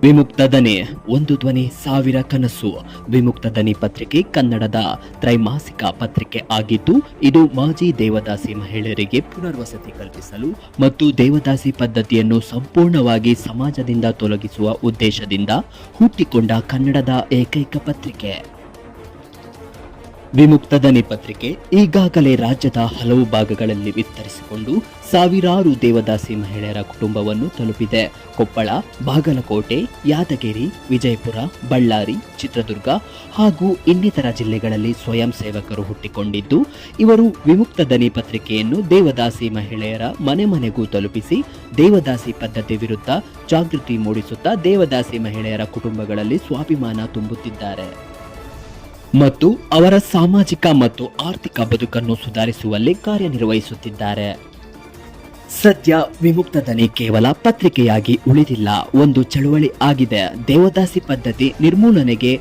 ವಿಮುಕ್ತ ದನಿ ಒಂದು ಧ್ವನಿ ಸಾವಿರ ಕನಸು. ವಿಮುಕ್ತ ದನಿ ಪತ್ರಿಕೆ ಕನ್ನಡದ ತ್ರೈಮಾಸಿಕ ಪತ್ರಿಕೆ ಆಗಿದ್ದು, ಇದು ಮಾಜಿ ದೇವದಾಸಿ ಮಹಿಳೆಯರಿಗೆ ಪುನರ್ವಸತಿ ಕಲ್ಪಿಸಲು ಮತ್ತು ದೇವದಾಸಿ ಪದ್ಧತಿಯನ್ನು ಸಂಪೂರ್ಣವಾಗಿ ಸಮಾಜದಿಂದ ತೊಲಗಿಸುವ ಉದ್ದೇಶದಿಂದ ಹುಟ್ಟಿಕೊಂಡ ಕನ್ನಡದ ಏಕೈಕ ಪತ್ರಿಕೆ. ವಿಮುಕ್ತ ದನಿ ಪತ್ರಿಕೆ ಈಗಾಗಲೇ ರಾಜ್ಯದ ಹಲವು ಭಾಗಗಳಲ್ಲಿ ವಿಸ್ತರಿಸಿಕೊಂಡು ಸಾವಿರಾರು ದೇವದಾಸಿ ಮಹಿಳೆಯರ ಕುಟುಂಬವನ್ನು ತಲುಪಿದೆ. ಕೊಪ್ಪಳ, ಬಾಗಲಕೋಟೆ, ಯಾದಗಿರಿ, ವಿಜಯಪುರ, ಬಳ್ಳಾರಿ, ಚಿತ್ರದುರ್ಗ ಹಾಗೂ ಇನ್ನಿತರ ಜಿಲ್ಲೆಗಳಲ್ಲಿ ಸ್ವಯಂ ಸೇವಕರು ಹುಟ್ಟಿಕೊಂಡಿದ್ದು, ಇವರು ವಿಮುಕ್ತ ದನಿ ಪತ್ರಿಕೆಯನ್ನು ದೇವದಾಸಿ ಮಹಿಳೆಯರ ಮನೆ ಮನೆಗೂ ತಲುಪಿಸಿ ದೇವದಾಸಿ ಪದ್ಧತಿ ವಿರುದ್ಧ ಜಾಗೃತಿ ಮೂಡಿಸುತ್ತಾ ದೇವದಾಸಿ ಮಹಿಳೆಯರ ಕುಟುಂಬಗಳಲ್ಲಿ ಸ್ವಾಭಿಮಾನ ತುಂಬುತ್ತಿದ್ದಾರೆ ಮತ್ತು ಅವರ ಸಾಮಾಜಿಕ ಮತ್ತು ಆರ್ಥಿಕ ಬದುಕನ್ನು ಸುಧಾರಿಸುವಲ್ಲಿ ಕಾರ್ಯನಿರ್ವಹಿಸುತ್ತಿದ್ದಾರೆ. ಸದ್ಯ ವಿಮುಕ್ತ ದನಿ ಕೇವಲ ಪತ್ರಿಕೆಯಾಗಿ ಉಳಿದಿಲ್ಲ, ಒಂದು ಚಳುವಳಿ ಆಗಿದೆ. ದೇವದಾಸಿ ಪದ್ಧತಿ ನಿರ್ಮೂಲನೆಗೆ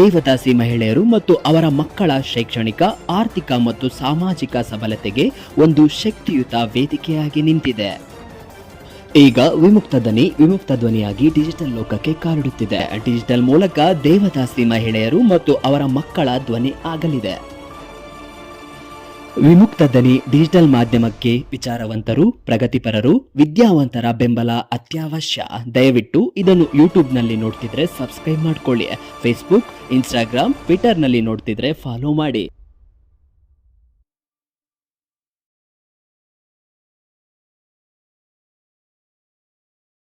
ದೇವದಾಸಿ ಮಹಿಳೆಯರು ಮತ್ತು ಅವರ ಮಕ್ಕಳ ಶೈಕ್ಷಣಿಕ, ಆರ್ಥಿಕ ಮತ್ತು ಸಾಮಾಜಿಕ ಸಬಲತೆಗೆ ಒಂದು ಶಕ್ತಿಯುತ ವೇದಿಕೆಯಾಗಿ ನಿಂತಿದೆ. ಈಗ ವಿಮುಕ್ತ ದನಿ ವಿಮುಕ್ತ ಧ್ವನಿಯಾಗಿ ಡಿಜಿಟಲ್ ಲೋಕಕ್ಕೆ ಕಾಲಿಡುತ್ತಿದೆ. ಡಿಜಿಟಲ್ ಮೂಲಕ ದೇವದಾಸಿ ಮಹಿಳೆಯರು ಮತ್ತು ಅವರ ಮಕ್ಕಳ ಧ್ವನಿ ಆಗಲಿದೆ. ವಿಮುಕ್ತ ದನಿ ಡಿಜಿಟಲ್ ಮಾಧ್ಯಮಕ್ಕೆ ವಿಚಾರವಂತರು, ಪ್ರಗತಿಪರರು, ವಿದ್ಯಾವಂತರ ಬೆಂಬಲ ಅತ್ಯವಶ್ಯ. ದಯವಿಟ್ಟು ಇದನ್ನು ಯೂಟ್ಯೂಬ್ನಲ್ಲಿ ನೋಡ್ತಿದ್ರೆ ಸಬ್ಸ್ಕ್ರೈಬ್ ಮಾಡ್ಕೊಳ್ಳಿ. ಫೇಸ್ಬುಕ್, ಇನ್ಸ್ಟಾಗ್ರಾಮ್, ಟ್ವಿಟರ್ನಲ್ಲಿ ನೋಡ್ತಿದ್ರೆ ಫಾಲೋ ಮಾಡಿ.